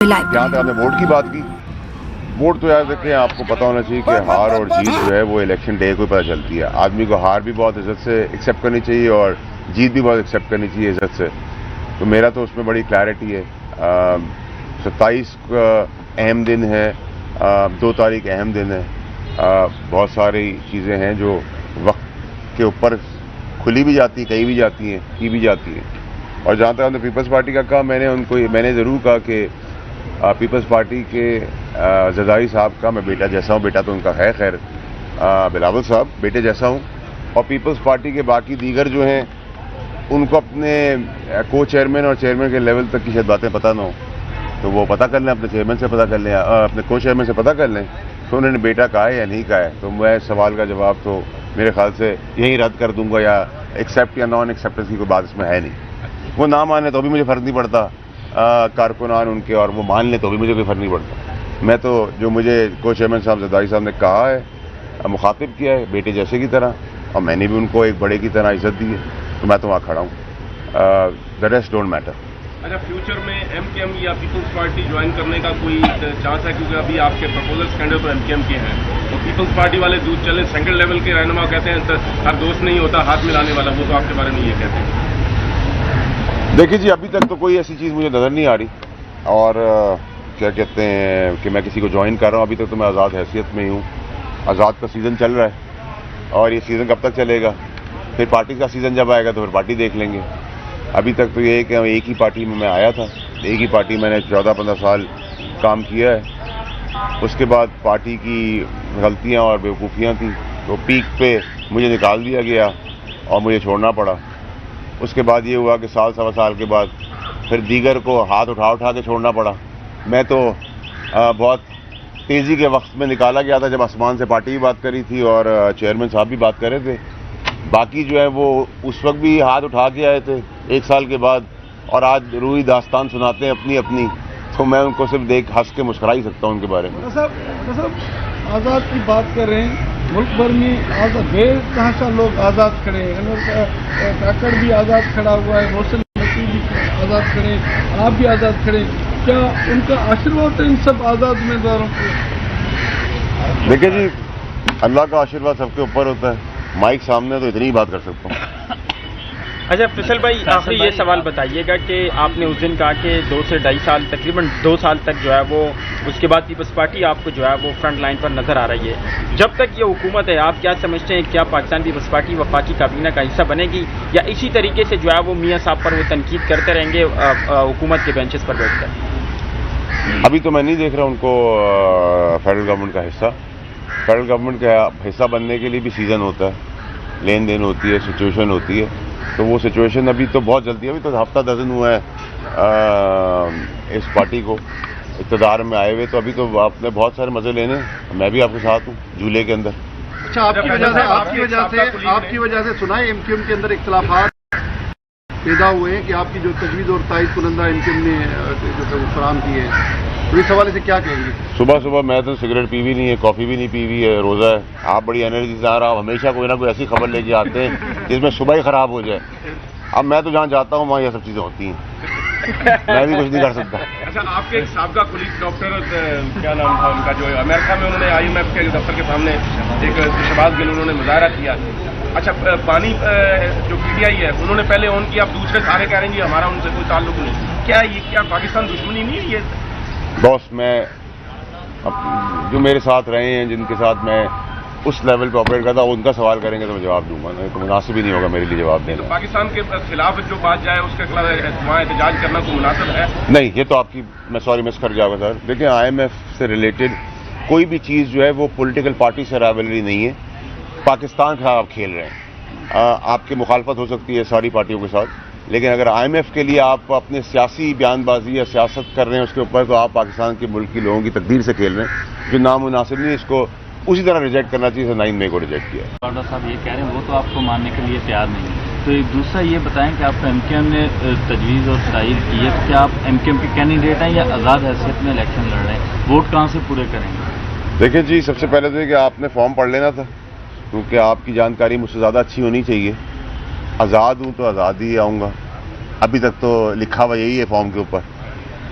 reliable. جہاں تک آپ نے ووٹ کی بات کی، ووٹ تو یار دیکھیں آپ کو پتہ ہونا چاہیے کہ ہار اور جیت جو ہے وہ الیکشن ڈے کو پتہ چلتی ہے. آدمی کو ہار بھی بہت عزت سے ایکسیپٹ کرنی چاہیے اور جیت بھی بہت ایکسیپٹ کرنی چاہیے عزت سے. تو میرا تو اس میں بڑی کلیئرٹی ہے. 27 اہم دن ہے، 2 تاریخ اہم دن ہے. بہت ساری چیزیں ہیں جو وقت کے اوپر کھلی بھی جاتی ہیں، کہی بھی جاتی ہیں، کی بھی جاتی ہیں. اور جہاں تک ہم نے پیپلز پارٹی کا کہا، میں نے ضرور کہا کہ پیپلز پارٹی کے زرداری صاحب کا میں بیٹا جیسا ہوں. بیٹا تو ان کا ہے خیر، بلاول صاحب بیٹے جیسا ہوں. اور پیپلز پارٹی کے باقی دیگر جو ہیں ان کو اپنے کو چیئرمین اور چیئرمین کے لیول تک کی شاید باتیں پتہ نہ ہو، تو وہ پتہ کر لیں، اپنے چیئرمین سے پتہ کر لیں، اپنے کو چیئرمین سے پتہ کر لیں کہ انہوں نے بیٹا کہا ہے یا نہیں کہا ہے. تو میں اس سوال کا جواب تو میرے خیال سے یہی رد کر دوں گا، یا ایکسیپٹ یا نان ایکسیپٹنس کی کوئی بات اس میں ہے نہیں. وہ نہ مانے تو بھی مجھے فرق نہیں پڑتا، کارکنان ان کے، اور وہ مان لیں تو بھی مجھے کوئی فرق نہیں پڑتا. میں تو جو مجھے کو چیئرمین صاحب زرداری صاحب نے کہا ہے، مخاطب کیا ہے بیٹے جیسے کی طرح، اور میں نے بھی ان کو ایک بڑے کی طرح عزت دی ہے، تو میں تو وہاں کھڑا ہوں. The rest don't matter. اچھا، فیوچر میں ایم کے ایم یا پیپلز پارٹی جوائن کرنے کا کوئی چانس ہے؟ کیونکہ ابھی آپ کے پرپوزل اسٹینڈرڈ تو ایم کے ایم کے ہیں، تو پیپلز پارٹی والے دودھ چلے سینکڑ لیول کے رہنما کہتے ہیں ہر دوست نہیں ہوتا ہاتھ ملانے والا، وہ تو آپ کے بارے میں یہ کہتے ہیں. دیکھیے جی، ابھی تک تو کوئی ایسی چیز مجھے نظر نہیں آ رہی، اور کیا کہتے ہیں کہ میں کسی کو جوائن کر رہا ہوں. ابھی تک تو میں آزاد حیثیت میں ہی ہوں. آزاد کا سیزن چل رہا ہے، اور یہ سیزن کب تک چلے گا؟ پھر پارٹی کا سیزن جب آئے گا تو پھر پارٹی دیکھ لیں گے. ابھی تک تو یہ ہے کہ ایک ہی پارٹی میں آیا تھا، ایک ہی پارٹی میں نے 14-15 سال کام کیا ہے. اس کے بعد پارٹی کی غلطیاں اور بیوقوفیاں تھیں، تو پیک پہ مجھے نکال دیا گیا اور مجھے چھوڑنا پڑا. اس کے بعد یہ ہوا کہ سال سوا سال کے بعد پھر دیگر کو ہاتھ اٹھا کے چھوڑنا پڑا. میں تو بہت تیزی کے وقت میں نکالا گیا تھا جب آسمان سے پارٹی بھی بات کری تھی اور چیئرمین صاحب بھی بات کر رہے تھے. باقی جو ہے وہ اس وقت بھی ہاتھ اٹھا کے آئے تھے 1 سال کے بعد، اور آج روئی داستان سناتے ہیں اپنی اپنی. تو میں ان کو صرف دیکھ ہنس کے مسکرا ہی سکتا ہوں ان کے بارے میں. صاحب آزاد کی بات کر رہے ہیں، ملک بھر میں بے تحاشا لوگ آزاد کھڑے ہیں. انور کاکڑ بھی آزاد کھڑا ہوا ہے، محسن نقوی بھی آزاد کھڑے ہیں، آپ بھی آزاد کھڑے ہیں. کیا ان کا آشیرواد ہے ان سب آزاد امیدواروں کو؟ دیکھیں جی، اللہ کا آشیرواد سب کے اوپر ہوتا ہے. مائک سامنے تو اتنی ہی بات کر سکتا ہوں. اچھا فیصل بھائی، آخری یہ سوال بتائیے گا کہ آپ نے اس دن کہا کہ 2 سے 2.5 سال تقریباً 2 سال تک جو ہے وہ، اس کے بعد پیپلز پارٹی آپ کو جو ہے وہ فرنٹ لائن پر نظر آ رہی ہے. جب تک یہ حکومت ہے، آپ کیا سمجھتے ہیں، کیا پاکستان پیپلز پارٹی وفاقی کابینہ کا حصہ بنے گی، یا اسی طریقے سے جو ہے وہ میاں صاحب پر وہ تنقید کرتے رہیں گے حکومت کے بینچز پر بیٹھ کر؟ ابھی تو میں نہیں دیکھ رہا ان کو فیڈرل گورنمنٹ کا حصہ. فیڈرل گورنمنٹ کا حصہ بننے کے لیے بھی سیزن ہوتا ہے، لین دین ہوتی ہے، سچویشن ہوتی ہے. تو وہ سچویشن ابھی تو بہت جلدی ہے، ابھی تو ہفتہ دزن ہوا ہے اس پارٹی کو اقتدار میں آئے ہوئے. تو ابھی تو آپ نے بہت سارے مزے لینے، میں بھی آپ کے ساتھ ہوں جھولے کے اندر. اچھا، آپ کی وجہ سے سنا ہے ایم کیو ایم کے اندر اختلافات پیدا ہوئے ہیں کہ آپ کی جو تجویز اور تائید کنندہ ایم کیو ایم نے جو فراہم کی ہے، تو اس حوالے سے کیا کہیں گے؟ صبح میں تو سگریٹ پی بھی نہیں ہے، کافی بھی نہیں پی ہوئی ہے، روزہ ہے. آپ بڑی انرجی سے آ رہا ہو، ہمیشہ کوئی نہ کوئی ایسی خبر لے کے آتے ہیں جس میں صبح ہی خراب ہو جائے. اب میں تو جہاں جاتا ہوں وہاں یہ سب چیزیں ہوتی ہیں، میں بھی کچھ نہیں کر سکتا. اچھا، آپ کے ایک سابقہ کولیگ ڈاکٹر کیا نام تھا ان کا، جو امریکہ میں انہوں نے آئی ایم ایف کے دفتر کے سامنے ایک شہباز گل انہوں نے مظاہرہ کیا. اچھا، پانی جو پی ٹی آئی ہے انہوں نے پہلے آن کیا، اب دوسرے سارے کہہ رہے ہیں جی ہمارا ان سے کوئی تعلق نہیں. کیا پاکستان دشمنی نہیں ہے یہ؟ باس، میں جو میرے ساتھ رہے ہیں، جن کے ساتھ میں اس لیول پہ آپریٹ کرتا ہوں، ان کا سوال کریں گے تو میں جواب دوں گا، نہیں تو مناسب ہی نہیں ہوگا میرے لیے جواب دینا. پاکستان کے خلاف جو بات جائے اس کے خلاف وہاں احتجاج کرنا کو مناسب ہے؟ نہیں، یہ تو آپ کی میں مس کر جاؤں گا سر. دیکھیں، آئی ایم ایف سے ریلیٹڈ کوئی بھی چیز جو ہے وہ پولیٹیکل پارٹی سے رائیولری نہیں ہے. پاکستان کے خلاف آپ کھیل رہے ہیں. آپ کی مخالفت ہو سکتی ہے ساری پارٹیوں کے ساتھ، لیکن اگر آئی ایم ایف کے لیے آپ اپنے سیاسی بیان بازی یا سیاست کر رہے ہیں اس کے اوپر، تو آپ پاکستان کے ملک کے لوگوں کی تقدیر سے کھیل رہے ہیں، جو نامناسب نہیں. اس کو اسی طرح ریجیکٹ کرنا چاہیے جیسے 9 مئی کو ریجیکٹ کیا. ڈاکٹر صاحب یہ کہہ رہے ہیں وہ تو آپ کو ماننے کے لیے تیار نہیں ہے. تو ایک دوسرا یہ بتائیں کہ آپ کا ایم کیو ایم نے تجویز اور تائید کی ہے، تو کیا آپ ایم کیو ایم کے کینڈیڈیٹ ہیں یا آزاد حیثیت میں الیکشن لڑ رہے ہیں؟ ووٹ کہاں سے پورے کریں گے؟ دیکھیں جی، سب سے پہلے تو یہ کہ آپ نے فارم پڑھ لینا تھا، کیونکہ آپ کی جانکاری مجھ سے زیادہ اچھی ہونی چاہیے. آزاد ہوں تو آزاد ہی آؤں گا. ابھی تک تو لکھا ہوا یہی ہے فارم کے اوپر.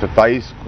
27